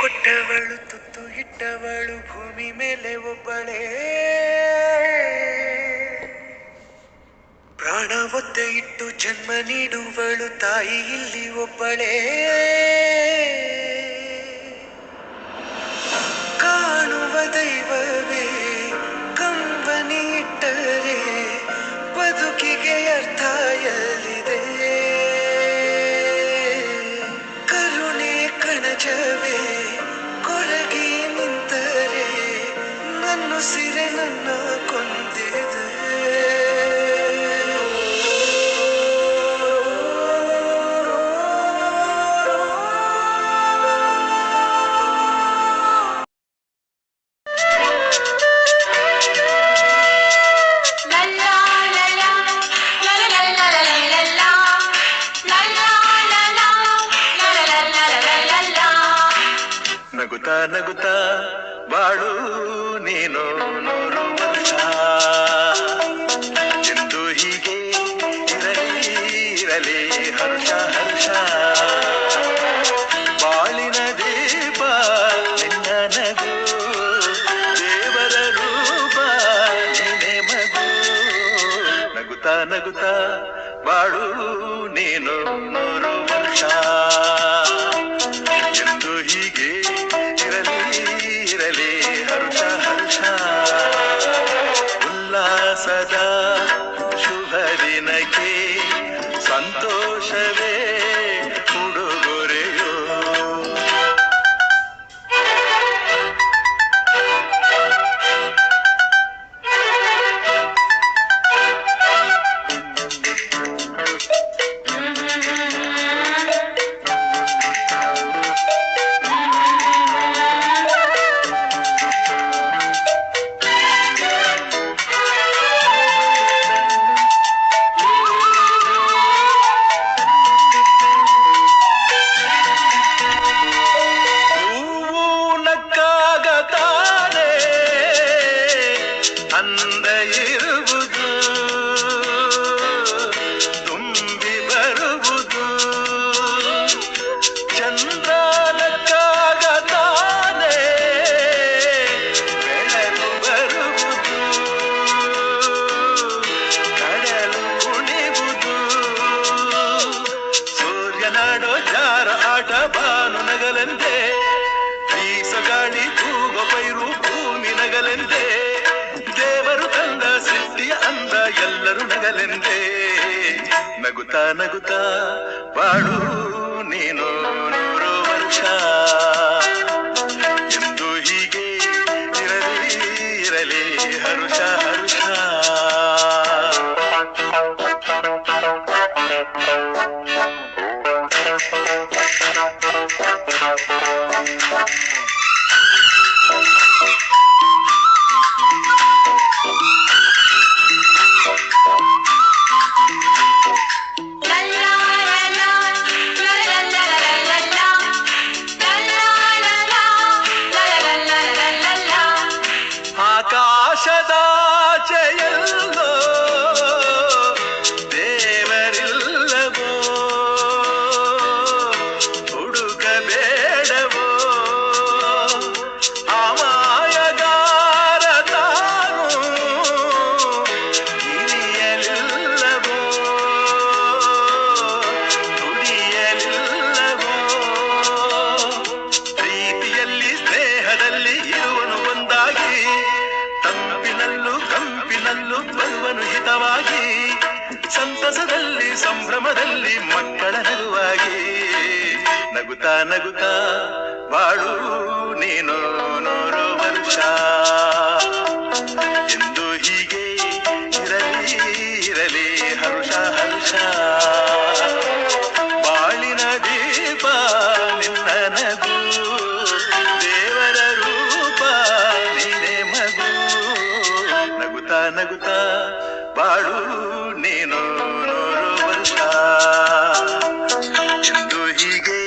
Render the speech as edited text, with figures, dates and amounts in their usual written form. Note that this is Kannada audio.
ಕೊಟ್ಟವಳು ತುತ್ತು ಇಟ್ಟವಳು ಭೂಮಿ ಮೇಲೆ ಒಬ್ಬಳೇ, ಪ್ರಾಣ ಒತ್ತೆ ಇಟ್ಟು ಜನ್ಮ ನೀಡುವಳು ತಾಯಿ ಇಲ್ಲಿ ಒಬ್ಬಳೇ. ಕಾಣುವ ದೈವವೇ ಕಂಬನಿ ಇಟ್ಟರೆ ಬದುಕಿಗೆ ಅರ್ಥ ಎಲ್ಲಿದೆ. ಕರುಣೆ ಕಣಜವೇ ಕೊರಗಿ ನಿಂತರೆ ನನ್ನುಸಿರೆ ನನ್ನ ಕೊಂದಿದೆ. ನಗುತ್ತಾ ನಗುತ್ತಾ ಬಾಳು ನೀನು 100 ವರ್ಷ ಎಂದು ಹೀಗೆ ಇರಲಿ ಇರಲಿ ಹರ್ಷ ಹರ್ಷ. ಬಾಳಿನ ದೀಪ ನಿನ್ನ ನಗು, ದೇವರ ರೂಪ ನೀನೆ ಮಗು. ನಗುತ್ತಾ ನಗುತ್ತಾ ಬಾಳು ನೀನು 100 ವರ್ಷ ಎಂದು ಹೀಗೆ ಇರಲಿ ಹರ್ಷ ಹರ್ಷ. ಉಲ್ಲಾಸದ ಶುಭ ದಿನಕ್ಕೆ ಸಂತೋಷವೇ ಉಡುಗೊರೆಯೋ. ಅಂದ ಇರುವುದು ತುಂಬಿ ಬರುವುದು, ಚಂದ್ರನಕ್ಕಾಗ ತಾನೇ ಬೆಳಕು ಬರುವುದು, ಕಡಲು ಕುಣಿವುದು, ಸೂರ್ಯನಾಡೋ ಜಾರ ಆಟ ಬಾನು ನಗಲೆಂದೇ, ಬೀಸಗಾಳಿ ತೂಗೋ ಪೈರು ಭೂಮಿ ನಗಲೆಂದೇ, ದೇವರು ತಂದ ಸೃಷ್ಟಿಯ ಅಂದ ಎಲ್ಲರೂ ನಗಲೆಂದೇ. ನಗುತ್ತಾ ನಗುತ್ತಾ ಬಾಳು ನೀನು 100 ವರ್ಷ ಎಂದು ಹೀಗೆ ಇರಲಿ ಇರಲಿ ಹರ್ಷ ಹರ್ಷ. ಆಕಾಶದಾಚೆಯಲ್ಲೋ ದೇವರಿಲ್ಲವೋ, ಹುಡುಕಬೇಡವೋ ಅಮಾಯಗಾರ ತಾನು ಹಿರಿಯಲಿಲ್ಲವೋ, ದುಡಿಯಲಿಲ್ಲವೋ. ಪ್ರೀತಿಯಲ್ಲಿ ಸ್ನೇಹದಲ್ಲಿ ಇರುವನು ಒಂದಾಗಿ, ತಂಪಿನಲ್ಲೂ ಕಂಪಿನಲ್ಲೂ ಬರುವನು ಹಿತವಾಗಿ, ಸಂತಸದಲ್ಲಿ ಸಂಭ್ರಮದಲ್ಲಿ ಮಕ್ಕಳ ನಗುವಾಗಿ. ನಗುತ್ತಾ ನಗುತ್ತಾ ಬಾಳು ನೀನು 100 ವರ್ಷ ಎಂದು ಹೀಗೆ ಇರಲಿ ಇರಲಿ ಹರ್ಷ ಹರ್ಷ. ಬಾಳಿನ ದೀಪ ನಿನ್ನ ನಗು, ದೇವರ ರೂಪ ನೀನೆ ಮಗು. ನಗುತ್ತಾ ನಗುತ್ತಾ ಬಾಳು ನೀನು 100 ವರ್ಷ ಎಂದು ಹೀಗೆ